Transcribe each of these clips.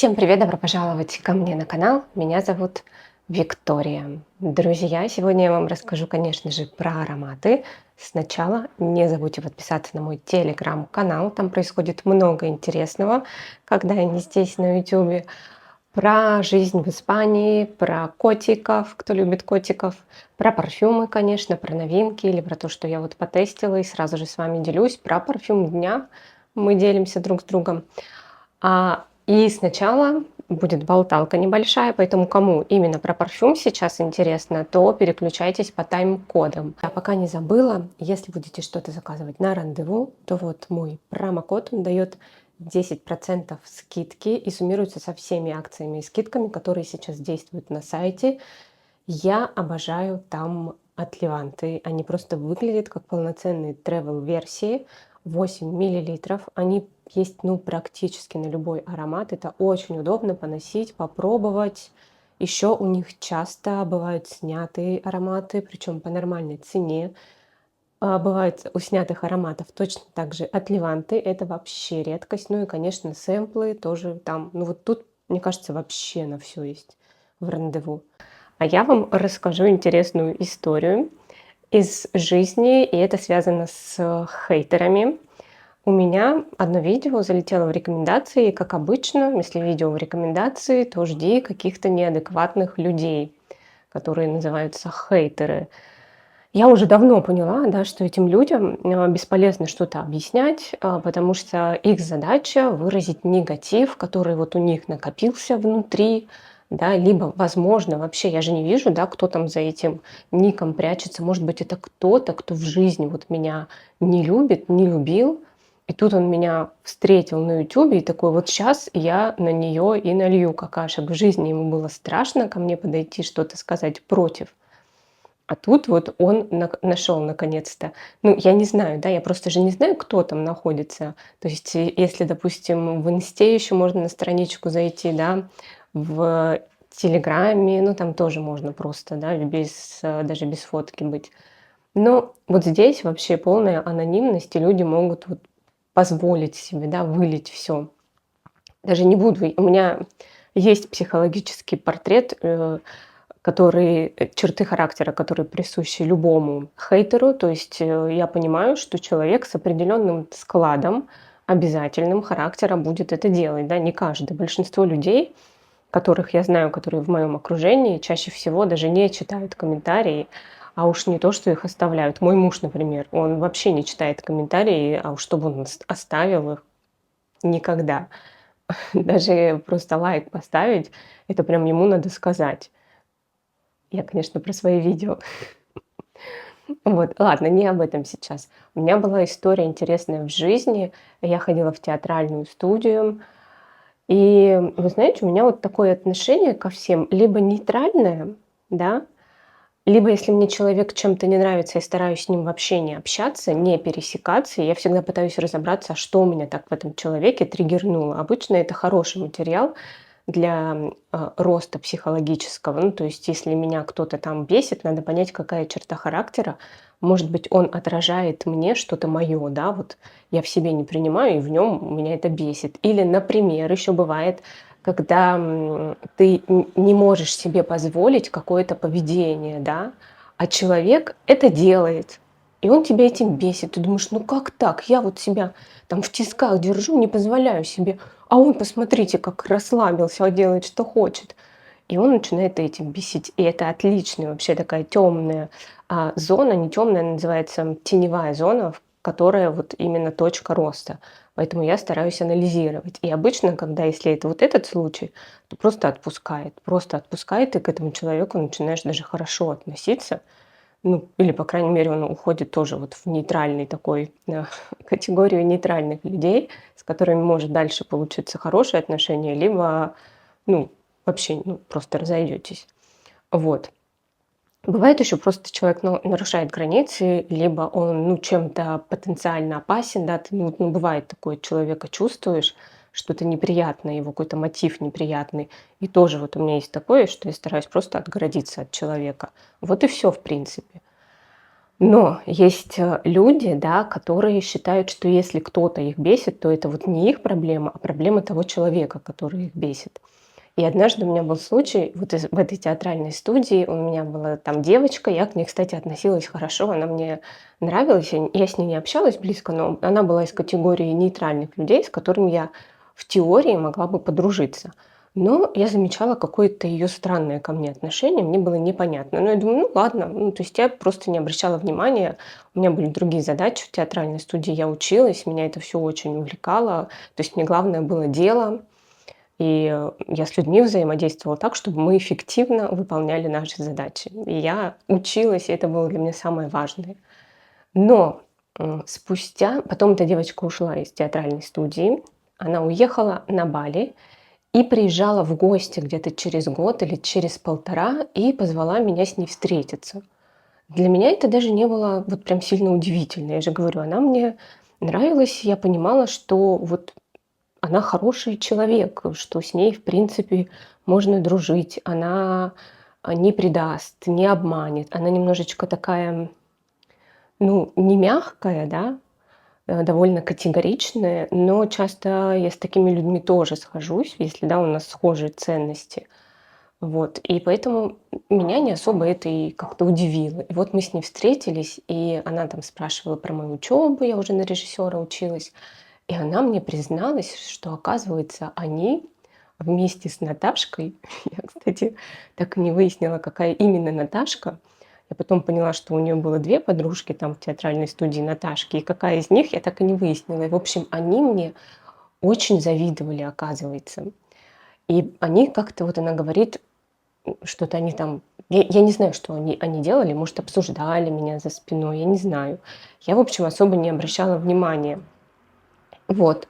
Всем привет, добро пожаловать ко мне на канал. Меня зовут Виктория. Друзья, сегодня я вам расскажу, конечно же, про ароматы. Сначала не забудьте подписаться на мой телеграм-канал, там происходит много интересного, когда я не здесь на YouTube. Про жизнь в Испании, про котиков, кто любит котиков, про парфюмы, конечно, про новинки или про то, что я вот потестила и сразу же с вами делюсь. Про парфюм дня мы делимся друг с другом. И сначала будет болталка небольшая, поэтому кому именно про парфюм сейчас интересно, то переключайтесь по тайм-кодам. Я пока не забыла, если будете что-то заказывать на рандеву, то вот мой промокод, он дает 10% скидки и суммируется со всеми акциями и скидками, которые сейчас действуют на сайте. Я обожаю там отливанты. Они просто выглядят как полноценные travel-версии. 8 миллилитров. Они есть практически на любой аромат. Это очень удобно поносить, попробовать. Еще у них часто бывают снятые ароматы, причем по нормальной цене. Бывают у снятых ароматов точно так же отливанты. Это вообще редкость. Ну и, конечно, сэмплы тоже там. Ну вот тут, мне кажется, вообще на все есть в рандеву. А я вам расскажу интересную историю из жизни, и это связано с хейтерами. У меня одно видео залетело в рекомендации, и, как обычно, если видео в рекомендации, то жди каких-то неадекватных людей, которые называются хейтеры. Я уже давно поняла, да, что этим людям бесполезно что-то объяснять, потому что их задача выразить негатив, который вот у них накопился внутри, да, либо, возможно, вообще я же не вижу, да, кто там за этим ником прячется. Может быть, это кто-то, кто в жизни вот меня не любит, не любил, и тут он меня встретил на ютубе и такой: вот сейчас я на нее и налью какашек. В жизни ему было страшно ко мне подойти, что-то сказать против. А тут вот он нашел наконец-то. Ну, я не знаю, да, я просто же не знаю, кто там находится. То есть, если, допустим, в инсте еще можно на страничку зайти, да, в телеграме, ну, там тоже можно просто, да, даже без фотки быть. Но вот здесь вообще полная анонимность, и люди могут вот позволить себе, да, вылить все. Даже не буду. У меня есть психологический портрет, черты характера, которые присущи любому хейтеру. То есть я понимаю, что человек с определенным складом, обязательным характера будет это делать. Да? Не каждый. Большинство людей, которых я знаю, которые в моем окружении, чаще всего даже не читают комментарии, а уж не то, что их оставляют. Мой муж, например, он вообще не читает комментарии, а уж чтобы он оставил их, никогда. Даже просто лайк поставить, это прям ему надо сказать. Я, конечно, про свои видео. Вот, ладно, не об этом сейчас. У меня была история интересная в жизни. Я ходила в театральную студию. И вы знаете, у меня вот такое отношение ко всем либо нейтральное, да, либо если мне человек чем-то не нравится, я стараюсь с ним вообще не общаться, не пересекаться. И я всегда пытаюсь разобраться, а что у меня так в этом человеке триггернуло. Обычно это хороший материал для роста психологического. Ну, то есть, если меня кто-то там бесит, надо понять, какая черта характера. Может быть, он отражает мне что-то мое, да, вот я в себе не принимаю, и в нем меня это бесит. Или, например, еще бывает, когда ты не можешь себе позволить какое-то поведение, да, а человек это делает, и он тебя этим бесит. Ты думаешь, ну как так? Я вот себя там в тисках держу, не позволяю себе, а он, посмотрите, как расслабился, делает, что хочет. И он начинает этим бесить. И это отличная вообще такая темная зона, не темная, называется теневая зона, которая вот именно точка роста. Поэтому я стараюсь анализировать. И обычно, когда если это вот этот случай, то просто отпускает, и к этому человеку начинаешь даже хорошо относиться. Ну, или, по крайней мере, он уходит тоже вот в нейтральный такой, категорию нейтральных людей, с которыми может дальше получиться хорошие отношения, либо, ну, вообще, просто разойдетесь. Вот. Бывает еще просто человек, нарушает границы, либо он, чем-то потенциально опасен, да, ты, бывает такое, человека чувствуешь, что-то неприятное, его какой-то мотив неприятный. И тоже вот у меня есть такое, что я стараюсь просто отгородиться от человека. Вот и все, в принципе. Но есть люди, да, которые считают, что если кто-то их бесит, то это вот не их проблема, а проблема того человека, который их бесит. И однажды у меня был случай вот в этой театральной студии, у меня была там девочка, я к ней, кстати, относилась хорошо, она мне нравилась, я с ней не общалась близко, но она была из категории нейтральных людей, с которыми я в теории могла бы подружиться. Но я замечала какое-то ее странное ко мне отношение, мне было непонятно. Но я думаю, ну ладно, ну, то есть я просто не обращала внимания, у меня были другие задачи в театральной студии, я училась, меня это все очень увлекало, то есть мне главное было дело, и я с людьми взаимодействовала так, чтобы мы эффективно выполняли наши задачи. И я училась, и это было для меня самое важное. Но спустя, потом эта девочка ушла из театральной студии, она уехала на Бали и приезжала в гости где-то через год или через полтора и позвала меня с ней встретиться. Для меня это даже не было вот прям сильно удивительно. Я же говорю, она мне нравилась, я понимала, что вот она хороший человек, что с ней, в принципе, можно дружить. Она не предаст, не обманет. Она немножечко такая, ну, не мягкая, да, довольно категоричная, но часто я с такими людьми тоже схожусь, если, да, у нас схожие ценности. Вот, и поэтому меня не особо это и как-то удивило. И вот мы с ней встретились, и она там спрашивала про мою учебу, я уже на режиссера училась. И она мне призналась, что, оказывается, они вместе с Наташкой, я, кстати, так и не выяснила, какая именно Наташка. Я потом поняла, что у нее было две подружки там в театральной студии Наташки, и какая из них, я так и не выяснила. И, в общем, они мне очень завидовали, оказывается. И они как-то, вот она говорит, что-то они там, я не знаю, что они делали, может, обсуждали меня за спиной, я не знаю. Я, в общем, особо не обращала внимания. Вот.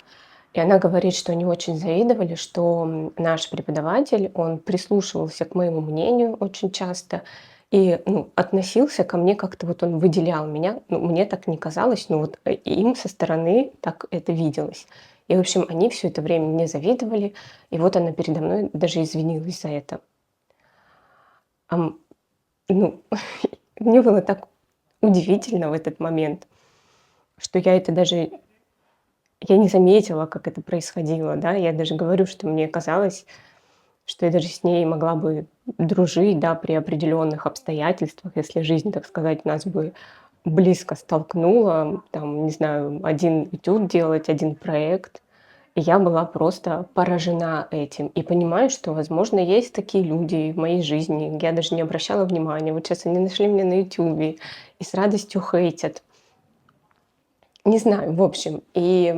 И она говорит, что они очень завидовали, что наш преподаватель, он прислушивался к моему мнению очень часто и, ну, относился ко мне как-то, вот он выделял меня, ну, мне так не казалось, но вот им со стороны так это виделось. И, в общем, они все это время мне завидовали, и вот она передо мной даже извинилась за это. Ам, ну, мне было так удивительно в этот момент, что я это даже я не заметила, как это происходило, да. Я даже говорю, что мне казалось, что я даже с ней могла бы дружить, да, при определенных обстоятельствах, если жизнь, так сказать, нас бы близко столкнула, там, не знаю, один этюд делать, один проект. И я была просто поражена этим. И понимаю, что, возможно, есть такие люди в моей жизни. Я даже не обращала внимания. Вот сейчас они нашли меня на "Ютубе" и с радостью хейтят. Не знаю, в общем. И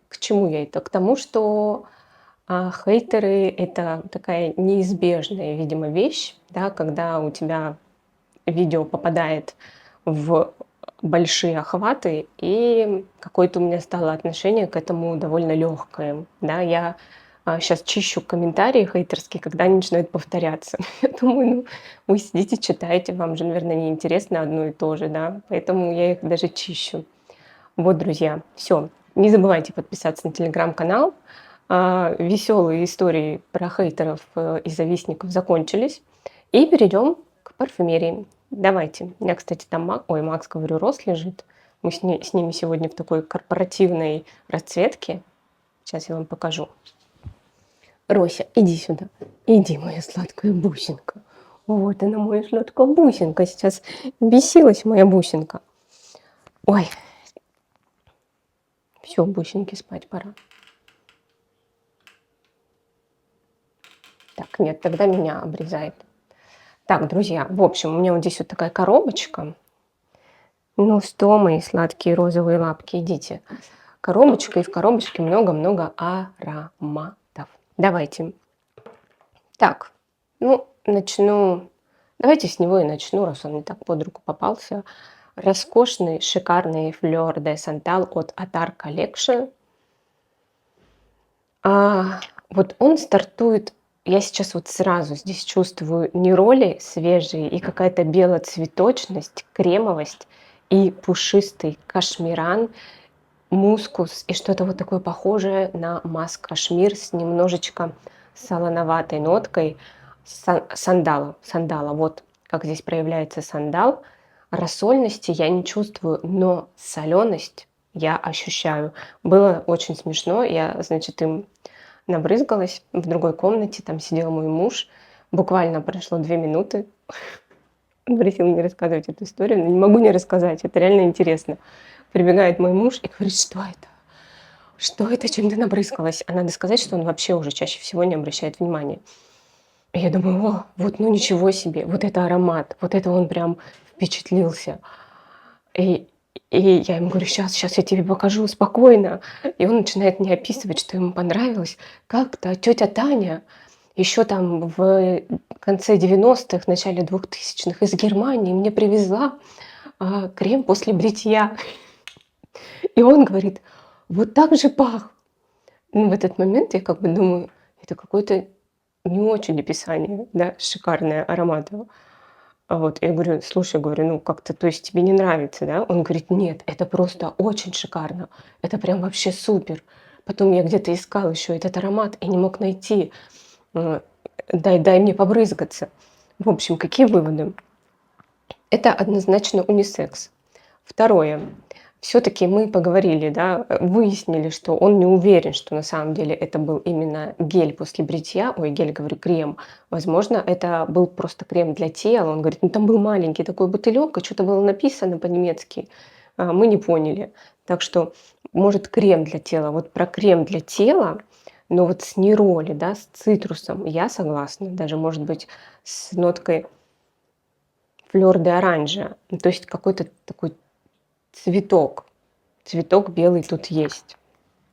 к чему я это? К тому, что хейтеры — это такая неизбежная, видимо, вещь, да, когда у тебя видео попадает в большие охваты, и какое-то у меня стало отношение к этому довольно легкое. Да, я сейчас чищу комментарии хейтерские, когда они начинают повторяться. Я думаю, ну, вы сидите, читаете, вам же, наверное, неинтересно одно и то же, да, поэтому я их даже чищу. Вот, друзья, все. Не забывайте подписаться на телеграм-канал. Веселые истории про хейтеров и завистников закончились. И перейдем к парфюмерии. Давайте. У меня, кстати, там Макс, говорю, Рос лежит. Мы с ними сегодня в такой корпоративной расцветке. Сейчас я вам покажу. Рося, иди сюда. Иди, моя сладкая бусинка. Вот она, моя сладкая бусинка. Сейчас бесилась моя бусинка. Ой, все, бусинки, спать пора. Так, нет, тогда меня обрезает. Так, друзья, в общем, у меня вот здесь вот такая коробочка. Ну что, мои сладкие розовые лапки, идите. Коробочка, и в коробочке много-много ароматов. Давайте. Так, ну, начну. Давайте с него и начну, раз он мне так под руку попался. Роскошный, шикарный Fleur de Santal от Attar Collection. Вот он стартует, я сейчас вот сразу здесь чувствую нероли свежие и какая-то белоцветочность, кремовость и пушистый кашмиран, мускус и что-то вот такое похожее на маск-кашмир с немножечко солоноватой ноткой сандала. Вот как здесь проявляется сандал. Рассольности я не чувствую, но соленость я ощущаю. Было очень смешно. Я, значит, им набрызгалась в другой комнате, там сидел мой муж. Буквально прошло 2 минуты. Он просил не рассказывать эту историю, но не могу не рассказать, это реально интересно. Прибегает мой муж и говорит: "Что это? Что это, чем ты набрызгалась?" А надо сказать, что он вообще уже чаще всего не обращает внимания. И я думаю: "О, вот, ну ничего себе, вот это аромат, вот это он прям впечатлился". И и я ему говорю: "Сейчас я тебе покажу, спокойно". И он начинает мне описывать, что ему понравилось. Как-то тетя Таня еще там в конце 90-х, начале 2000-х из Германии мне привезла, крем после бритья. И он говорит: "Вот так же пах". Ну, в этот момент я как бы думаю: это какое-то не очень описание, да, шикарное аромата. Вот, я говорю: "Слушай, говорю, ну как-то, то есть тебе не нравится, да?" Он говорит: "Нет, это просто очень шикарно, это прям вообще супер". Потом я где-то искал еще этот аромат и не мог найти. Э, дай мне побрызгаться. В общем, какие выводы? Это однозначно унисекс. Второе. Все-таки мы поговорили, да, выяснили, что он не уверен, что на самом деле это был именно гель после бритья. Ой, гель, говорю, крем. Возможно, это был просто крем для тела. Он говорит: "Ну там был маленький такой бутылек, и что-то было написано по-немецки. Мы не поняли". Так что, может, крем для тела. Вот про крем для тела, но вот с нероли, да, с цитрусом я согласна. Даже, может быть, с ноткой флёр де оранжа. Ну, то есть какой-то такой цветок. Цветок белый тут есть.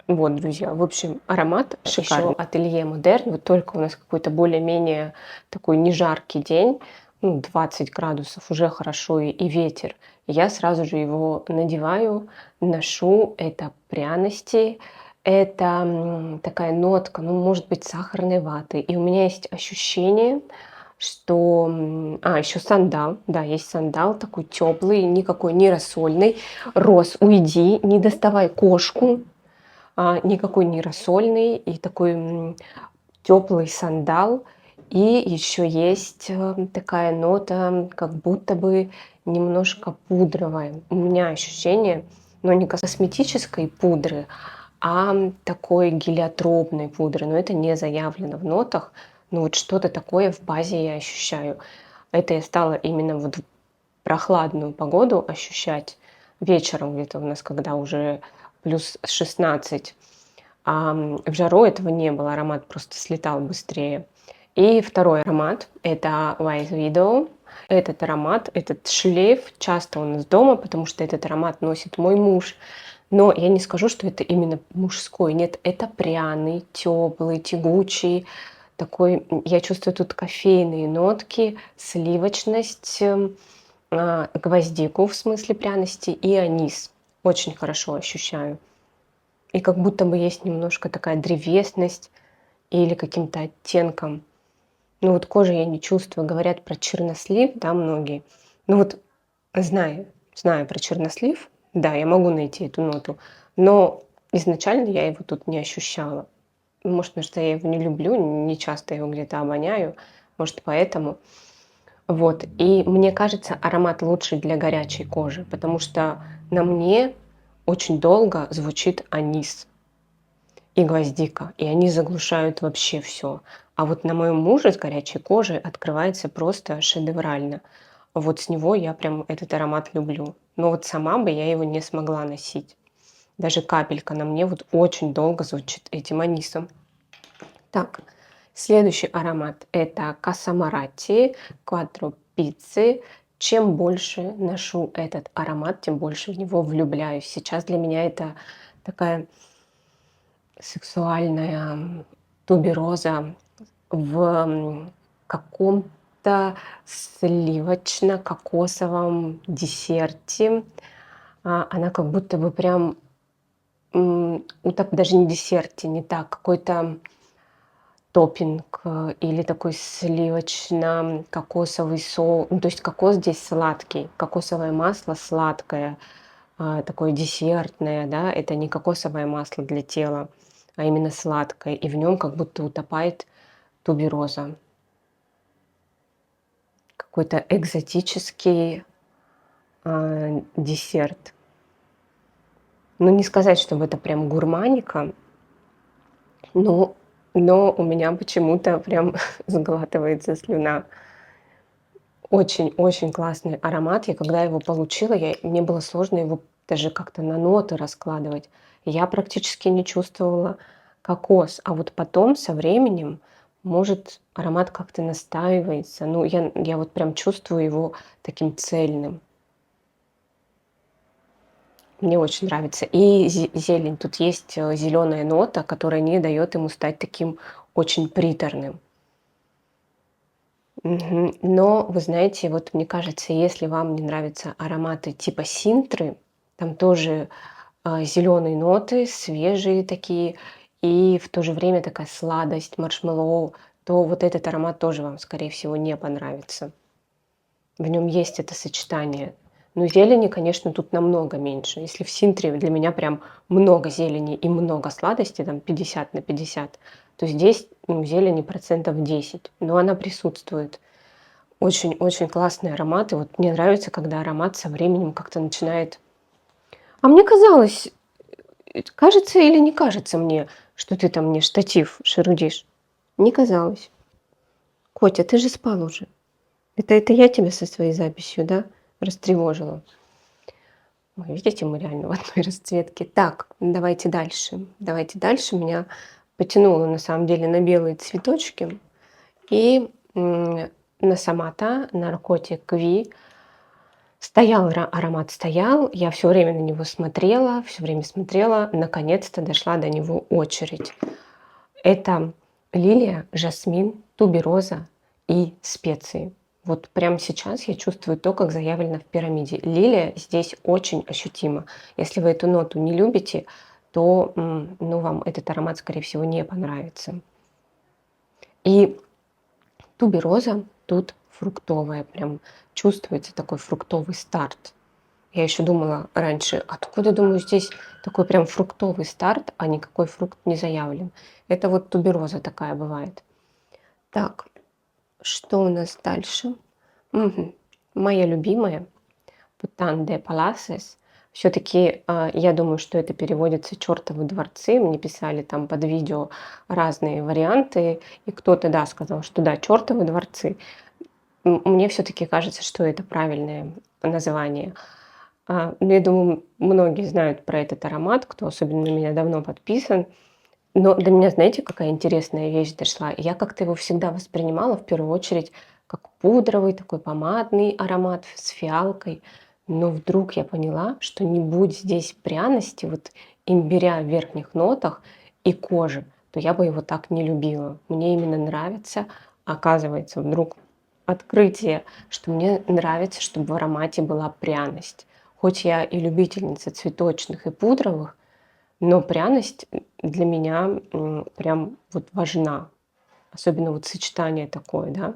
Вот, друзья, в общем, аромат шикарный. Еще ателье Модерн. Вот только у нас какой-то более-менее такой не жаркий день, ну, 20 градусов, уже хорошо, и ветер. Я сразу же его надеваю, ношу. Это пряности, это такая нотка, ну, может быть, сахарной ваты. И у меня есть ощущение, что... еще сандал. Да, есть сандал такой теплый, никакой не рассольный. Рос, уйди, не доставай кошку. Никакой не рассольный и такой теплый сандал. И еще есть такая нота, как будто бы немножко пудровая. У меня ощущение, но не косметической пудры, а такой гелиотропной пудры. Но это не заявлено в нотах. Но вот что-то такое в базе я ощущаю. Это я стала именно вот в прохладную погоду ощущать вечером где-то у нас, когда уже плюс 16. В жару этого не было, аромат просто слетал быстрее. И второй аромат — это Wise Widow. Этот аромат, этот шлейф часто у нас дома, потому что этот аромат носит мой муж. Но я не скажу, что это именно мужской. Нет, это пряный, теплый, тягучий. Такой, я чувствую тут кофейные нотки, сливочность, гвоздику в смысле пряности и анис. Очень хорошо ощущаю. И как будто бы есть немножко такая древесность или каким-то оттенком. Ну вот кожи я не чувствую. Говорят про чернослив, да, многие. Ну вот знаю про чернослив, да, я могу найти эту ноту, но изначально я его тут не ощущала. Может, потому что я его не люблю, не часто его где-то обоняю, может, поэтому. Вот, и мне кажется, аромат лучше для горячей кожи, потому что на мне очень долго звучит анис и гвоздика, и они заглушают вообще все. А вот на моем муже с горячей кожей открывается просто шедеврально. Вот с него я прям этот аромат люблю. Но вот сама бы я его не смогла носить. Даже капелька на мне вот очень долго звучит этим анисом. Так, следующий аромат — это Касамарати Quattro Pizzi. Чем больше ношу этот аромат, тем больше в него влюбляюсь. Сейчас для меня это такая сексуальная тубероза в каком-то сливочно-кокосовом десерте. Она как будто бы прям даже не десерте, не так, какой-то топпинг или такой сливочно-кокосовый соус. Ну, то есть кокос здесь сладкий, кокосовое масло сладкое, такое десертное, да, это не кокосовое масло для тела, а именно сладкое, и в нем как будто утопает тубероза. Какой-то экзотический, десерт. Ну, не сказать, чтобы это прям гурманика, но но у меня почему-то прям сглатывается слюна. Очень-очень классный аромат. Я когда его получила, мне было сложно его даже как-то на ноты раскладывать. Я практически не чувствовала кокос, а вот потом со временем, может, аромат как-то настаивается. Ну, я вот прям чувствую его таким цельным. Мне очень нравится. И зелень. Тут есть зеленая нота, которая не дает ему стать таким очень приторным. Мгм. Но вы знаете, вот мне кажется, если вам не нравятся ароматы типа синтры, там тоже зеленые ноты, свежие такие, и в то же время такая сладость, маршмеллоу, то вот этот аромат тоже вам, скорее всего, не понравится. В нем есть это сочетание. Но зелени, конечно, тут намного меньше. Если в синтре для меня прям много зелени и много сладости, там 50 на 50, то здесь зелени процентов 10, но она присутствует. Очень-очень классные ароматы. Вот мне нравится, когда аромат со временем как-то начинает. А мне казалось, кажется или не кажется мне, что ты там мне штатив шерудишь? Не казалось. Котя, ты же спал уже. Это я тебя со своей записью, да, растревожила? Ой, видите, мы реально в одной расцветке. Так, давайте дальше. Давайте дальше. Меня потянуло на самом деле на белые цветочки. И на Самата, наркотик Ви. Стоял аромат, стоял. Я все время на него смотрела, все время смотрела. Наконец-то дошла до него очередь. Это лилия, жасмин, тубероза и специи. Вот прямо сейчас я чувствую то, как заявлено в пирамиде. Лилия здесь очень ощутима. Если вы эту ноту не любите, то ну, вам этот аромат, скорее всего, не понравится. И тубероза тут фруктовая, прям чувствуется такой фруктовый старт. Я еще думала раньше, откуда, думаю, здесь такой прям фруктовый старт, а никакой фрукт не заявлен. Это вот тубероза такая бывает. Так, что у нас дальше? Мгм. Моя любимая Путан де Паласес. Все-таки я думаю, что это переводится «чертовы дворцы». Мне писали там под видео разные варианты, и кто-то, да, сказал, что да, «чертовы дворцы». Мне все-таки кажется, что это правильное название. Ну, я думаю, многие знают про этот аромат, кто особенно на меня давно подписан. Но до меня, знаете, какая интересная вещь дошла? Я как-то его всегда воспринимала в первую очередь как пудровый, такой помадный аромат с фиалкой. Но вдруг я поняла, что не будь здесь пряности, вот имбиря в верхних нотах и кожи, то я бы его так не любила. Мне именно нравится, оказывается, вдруг открытие, что мне нравится, чтобы в аромате была пряность. Хоть я и любительница цветочных и пудровых, но пряность для меня прям вот важна. Особенно вот сочетание такое, да.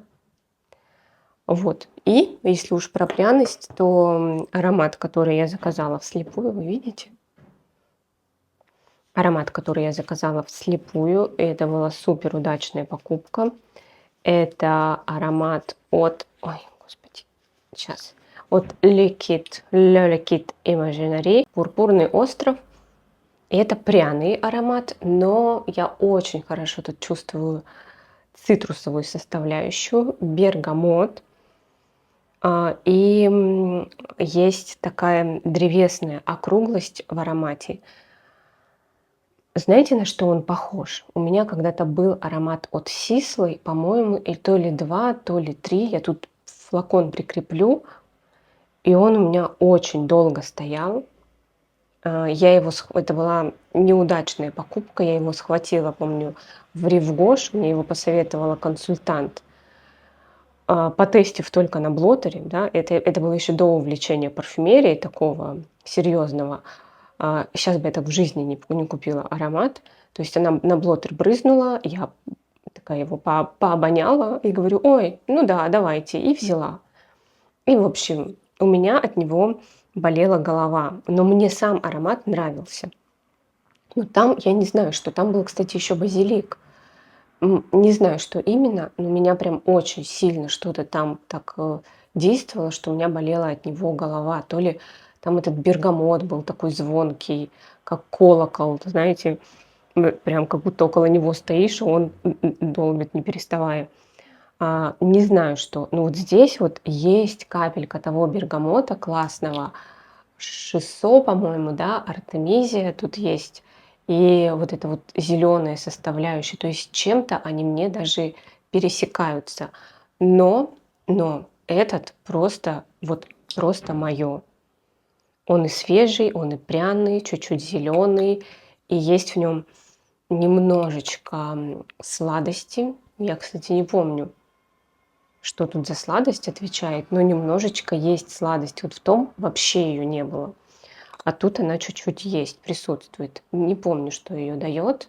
Вот. И если уж про пряность, то аромат, который я заказала вслепую, вы видите? Аромат, который я заказала вслепую, это была супер удачная покупка. Это аромат от, ой, господи, сейчас, от Le Liquide Imaginary, Пурпурный остров. И это пряный аромат, но я очень хорошо тут чувствую цитрусовую составляющую, бергамот. И есть такая древесная округлость в аромате. Знаете, на что он похож? У меня когда-то был аромат от Сислы, по-моему, и то ли 2, то ли 3. Я тут флакон прикреплю, и он у меня очень долго стоял. Это была неудачная покупка, я его схватила, помню, в Рив мне его посоветовала консультант, потестив только на блотере, да, это было еще до увлечения парфюмерией такого серьезного. Сейчас бы я так в жизни не купила аромат. То есть она на блотер брызнула, я такая его пообоняла и говорю: ой, ну да, давайте, и взяла. И, в общем, у меня от него болела голова, но мне сам аромат нравился. Но там, я не знаю, что там был, кстати, еще базилик. Не знаю, что именно, но меня прям очень сильно что-то там так действовало, что у меня болела от него голова. То ли там этот бергамот был такой звонкий, как колокол, знаете, прям как будто около него стоишь, и он долбит не переставая. Не знаю что. Но вот здесь вот есть капелька того бергамота классного. Шисо, по-моему, да, артемизия тут есть. И вот это вот зеленая составляющая. То есть чем-то они мне даже пересекаются. Но, но этот просто, вот просто мое. Он и свежий, он и пряный, чуть-чуть зеленый. И есть в нем немножечко сладости. Я, кстати, не помню, что тут за сладость отвечает, но немножечко есть сладость. Вот в том вообще ее не было. А тут она чуть-чуть есть, присутствует. Не помню, что ее дает.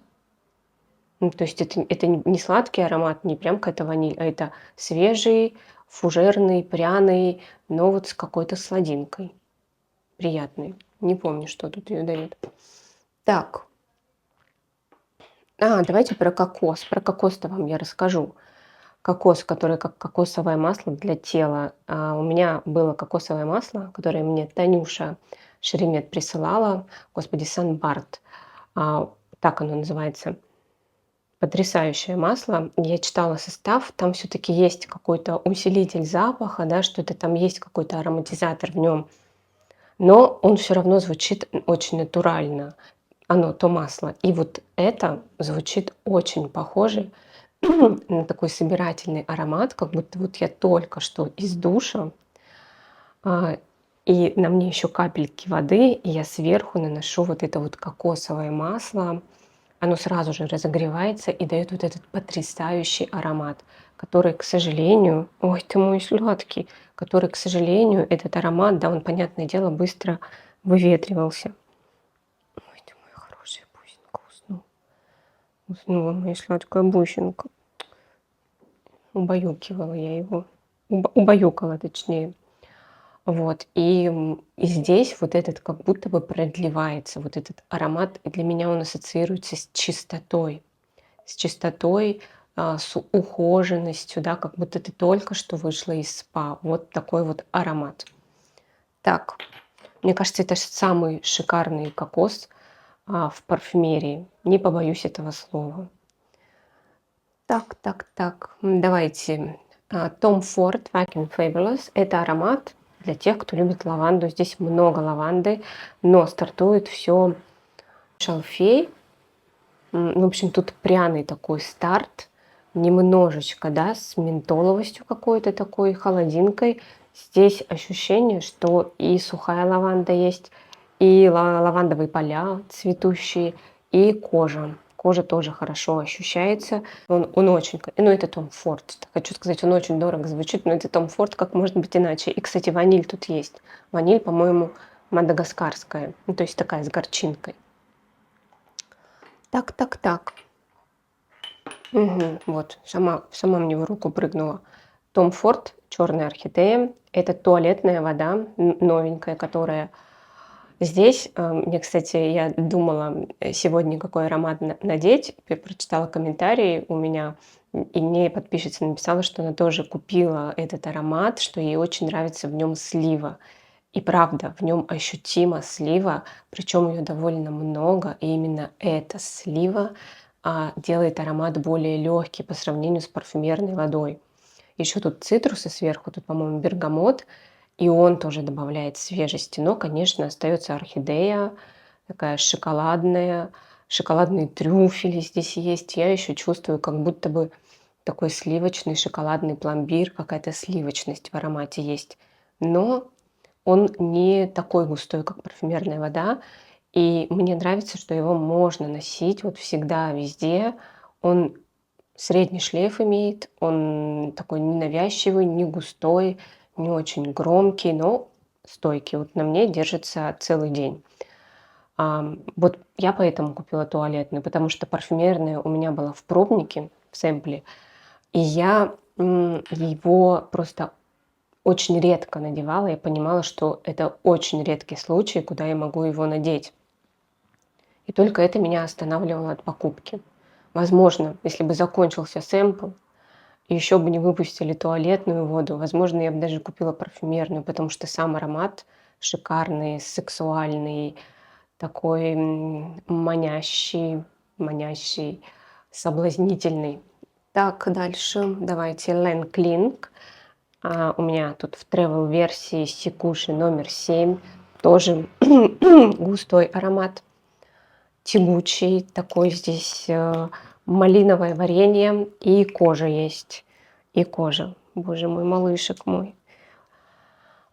Ну, то есть это не сладкий аромат, не прям какая-то ваниль, а это свежий, фужерный, пряный, но вот с какой-то сладинкой. Приятный. Не помню, что тут ее дает. Так, давайте про кокос. Про кокос-то вам я расскажу. Кокос, который как кокосовое масло для тела. У меня было кокосовое масло, которое мне Танюша Шеремет присылала. Господи, Санбарт. Так оно называется. Потрясающее масло. Я читала состав, там все-таки есть какой-то усилитель запаха, да, что-то там есть какой-то ароматизатор в нем, но он все равно звучит очень натурально. Оно, то масло. И вот это звучит очень похоже на такой собирательный аромат, как будто вот я только что из душа, а, и на мне еще капельки воды, и я сверху наношу вот это вот кокосовое масло. Оно сразу же разогревается и дает вот этот потрясающий аромат, который, к сожалению, ой, ты мой сладкий, который, к сожалению, этот аромат, да, он, понятное дело, быстро выветривался. Ой, ты моя хорошая бусинка, уснула моя сладкая бусинка. Убаюкивала я его, убаюкала точнее. Вот, и здесь вот этот как будто бы продлевается, вот этот аромат, и для меня он ассоциируется с чистотой, с ухоженностью, да, как будто ты только что вышла из спа. Вот такой вот аромат. Так, мне кажется, это самый шикарный кокос в парфюмерии. Не побоюсь этого слова. Так, так, так. Давайте. Tom Ford Vacuum Fabulous. Это аромат для тех, кто любит лаванду. Здесь много лаванды, но стартует все шалфей. В общем, тут пряный такой старт, немножечко, да, с ментоловостью какой-то такой, холодинкой. Здесь ощущение, что и сухая лаванда есть, и лавандовые поля цветущие, и кожа. Кожа тоже хорошо ощущается. Он очень, ну это Том Форд. Хочу сказать, он очень дорого звучит, но это Том Форд, как может быть иначе. И, кстати, ваниль тут есть. Ваниль, по-моему, мадагаскарская, ну, то есть такая с горчинкой. Так, так, так. Вот, сама мне в руку прыгнула. Том Форд, черная орхидея. Это туалетная вода, новенькая, которая здесь. Мне, кстати, я думала сегодня, какой аромат надеть. Я прочитала комментарии у меня, и мне подписчица написала, что она тоже купила этот аромат, что ей очень нравится в нем слива. И правда, в нем ощутимо слива, причем ее довольно много, и именно эта слива делает аромат более легкий по сравнению с парфюмерной водой. Еще тут цитрусы сверху, тут, по-моему, бергамот, и он тоже добавляет свежести. Но, конечно, остается орхидея, такая шоколадная, шоколадные трюфели здесь есть. Я еще чувствую, как будто бы такой сливочный шоколадный пломбир, какая-то сливочность в аромате есть. Но он не такой густой, как парфюмерная вода. И мне нравится, что его можно носить вот всегда, везде. Он средний шлейф имеет, он такой ненавязчивый, не густой, не очень громкий, но стойкий. Вот на мне держится целый день. Вот я поэтому купила туалетную, потому что парфюмерная у меня была в пробнике, в сэмпле, и я его просто очень редко надевала. Я понимала, что это очень редкий случай, куда я могу его надеть. И только это меня останавливало от покупки. Возможно, если бы закончился сэмпл, еще бы не выпустили туалетную воду. Возможно, я бы даже купила парфюмерную, потому что сам аромат шикарный, сексуальный, такой манящий, соблазнительный. Так, дальше давайте Лэн Клинк. У меня тут в travel версии Сикуши номер 7. Тоже густой аромат, тягучий, такой здесь малиновое варенье и кожа есть. И кожа. Боже мой, малышек мой.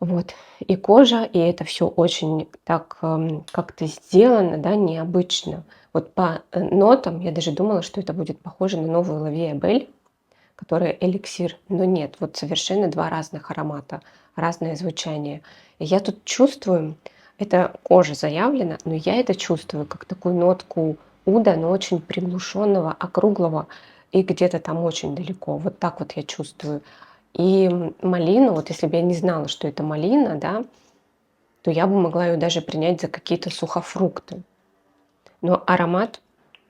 Вот. И кожа, и это все очень так как-то сделано, да, необычно. Вот по нотам я даже думала, что это будет похоже на новую Лавиа Бель, которая эликсир. Но нет, вот совершенно два разных аромата, разное звучание. И я тут чувствую, это кожа заявлена, но я это чувствую как такую нотку уда, но очень приглушенного, округлого и где-то там очень далеко. Вот так вот я чувствую. И малину, вот если бы я не знала, что это малина, да, то я бы могла ее даже принять за какие-то сухофрукты. Но аромат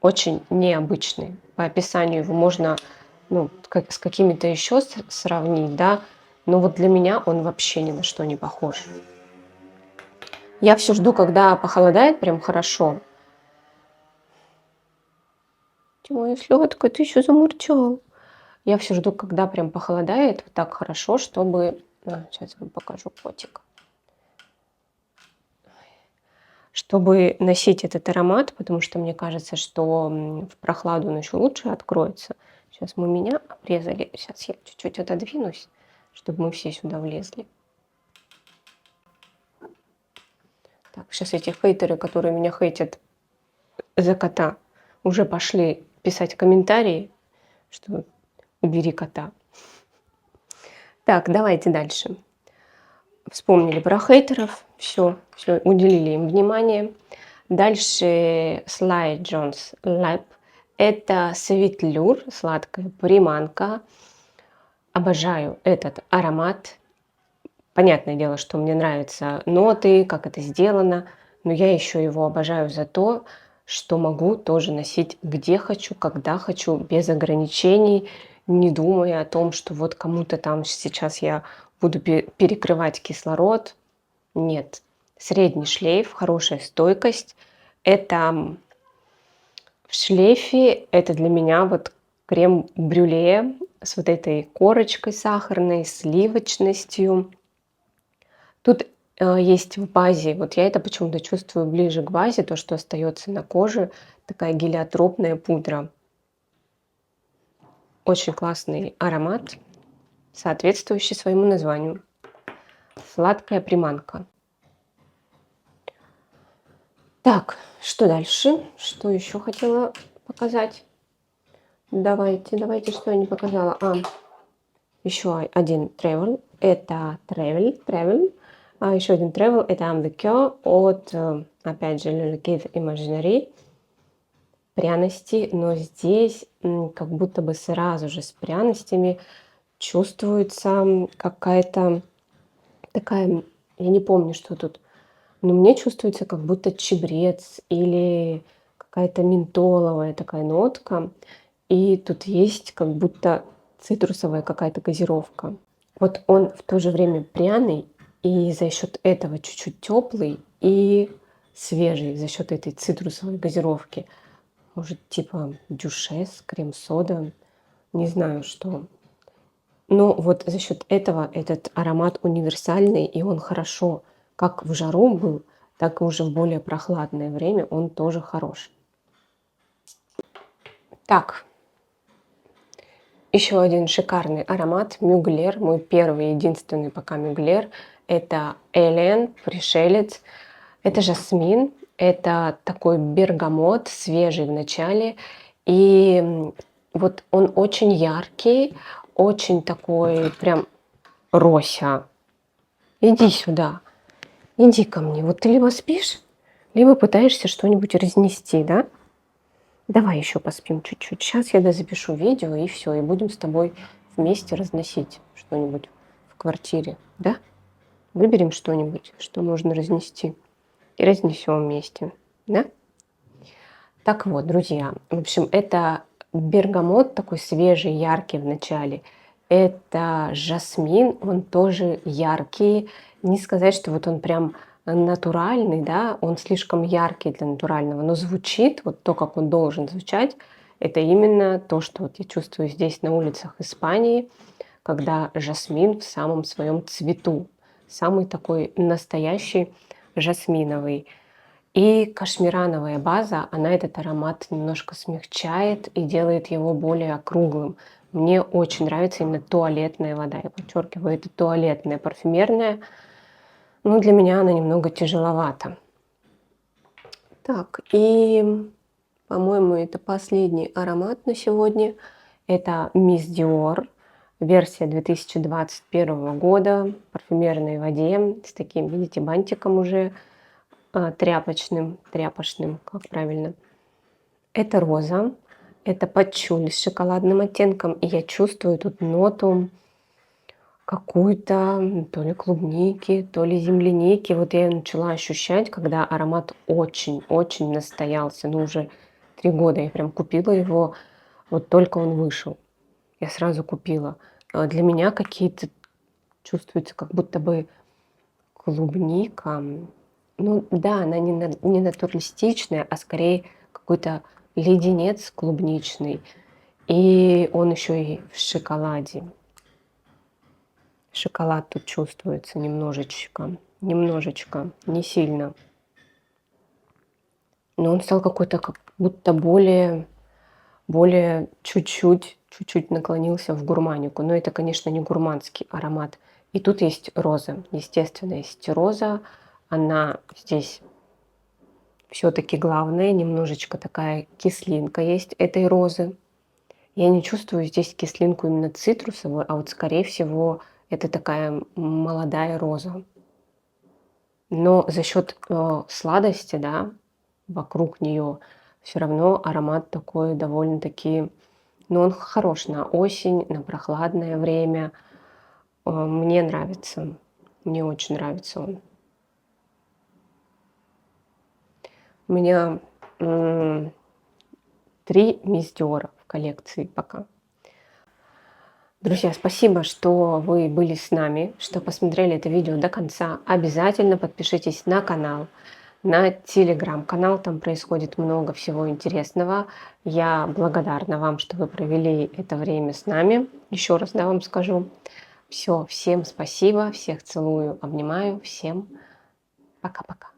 очень необычный. По описанию его можно с какими-то еще сравнить, да, но вот для меня он вообще ни на что не похож. Я все жду, когда похолодает прям хорошо. Моя сладкая, ты еще замурчал. Я все жду, когда прям похолодает вот так хорошо, чтобы... сейчас вам покажу котик. Чтобы носить этот аромат, потому что мне кажется, что в прохладу он еще лучше откроется. Сейчас мы меня обрезали. Сейчас я чуть-чуть отодвинусь, чтобы мы все сюда влезли. Так, сейчас эти хейтеры, которые меня хейтят за кота, уже пошли писать комментарии, что убери кота. Так, давайте дальше. Вспомнили про хейтеров, все, уделили им внимание. Дальше Sly Jones Lab. Это Sweet Lure, сладкая приманка. Обожаю этот аромат. Понятное дело, что мне нравятся ноты, как это сделано, но я еще его обожаю за то, что могу тоже носить где хочу, когда хочу, без ограничений, не думая о том, что вот кому-то там сейчас я буду перекрывать кислород. Нет. Средний шлейф, хорошая стойкость. Это в шлейфе, это для меня вот крем-брюле с вот этой корочкой сахарной, сливочностью. Тут есть в базе, вот я это почему-то чувствую ближе к базе, то, что остается на коже, такая гелиотропная пудра. Очень классный аромат, соответствующий своему названию. Сладкая приманка. Так, что дальше? Что еще хотела показать? Давайте, что я не показала. Еще один travel. Это travel. Еще один travel. Это I'm the Cure от, опять же, Le Liquide Imaginary. Пряности, но здесь как будто бы сразу же с пряностями чувствуется какая-то такая, я не помню, что тут, но мне чувствуется как будто чабрец или какая-то ментоловая такая нотка. И тут есть как будто цитрусовая какая-то газировка. Вот он в то же время пряный и за счет этого чуть-чуть теплый и свежий за счет этой цитрусовой газировки. Может, типа дюшес, крем-сода, не знаю что. Но вот за счет этого этот аромат универсальный, и он хорошо, как в жару был, так и уже в более прохладное время он тоже хорош. Так, еще один шикарный аромат Мюглер, мой первый и единственный пока Мюглер. Это Alien, пришелец. Это жасмин, это такой бергамот, свежий в начале. И вот он очень яркий, очень такой прям Рося. Иди сюда, иди ко мне. Вот ты либо спишь, либо пытаешься что-нибудь разнести, да? Давай еще поспим чуть-чуть. Сейчас я дозапишу видео и все, и будем с тобой вместе разносить что-нибудь в квартире, да? Выберем что-нибудь, что можно разнести, и разнесем вместе, да? Так вот, друзья, в общем, это бергамот такой свежий, яркий в начале. Это жасмин, он тоже яркий. Не сказать, что вот он прям натуральный, да, он слишком яркий для натурального, но звучит вот то, как он должен звучать. Это именно то, что вот я чувствую здесь на улицах Испании, когда жасмин в самом своем цвету, самый такой настоящий жасминовый. И кашмирановая база, она этот аромат немножко смягчает и делает его более округлым. Мне очень нравится именно туалетная вода. Я подчеркиваю, это туалетная, парфюмерная. Но для меня она немного тяжеловата. Так, и, по-моему, это последний аромат на сегодня. Это Miss Dior, версия 2021 года, парфюмерной воде с таким, видите, бантиком уже тряпочным, как правильно. Это роза, это патчули с шоколадным оттенком, и я чувствую тут ноту какую-то, то ли клубники, то ли земляники. Вот я начала ощущать, когда аромат очень-очень настоялся. Ну, уже 3 года я прям купила его, вот только он вышел. Я сразу купила. Для меня какие-то чувствуется, как будто бы клубника. Ну да, она не натуралистичная, а скорее какой-то леденец клубничный. И он еще и в шоколаде. Шоколад тут чувствуется немножечко, не сильно. Но он стал какой-то как будто более чуть-чуть наклонился в гурманику. Но это, конечно, не гурманский аромат. И тут есть роза. Естественно, есть роза. Она здесь все-таки главная. Немножечко такая кислинка есть этой розы. Я не чувствую здесь кислинку именно цитрусовую, а вот скорее всего это такая молодая роза. Но за счет сладости, да, вокруг нее все равно аромат такой довольно-таки, ну он хорош на осень, на прохладное время. Мне нравится, мне очень нравится он. У меня 3 миссиора в коллекции пока. Друзья, спасибо, что вы были с нами, что посмотрели это видео до конца. Обязательно подпишитесь на канал, на телеграм-канал. Там происходит много всего интересного. Я благодарна вам, что вы провели это время с нами. Еще раз, да, вам скажу. Все, всем спасибо, всех целую, обнимаю, всем пока-пока.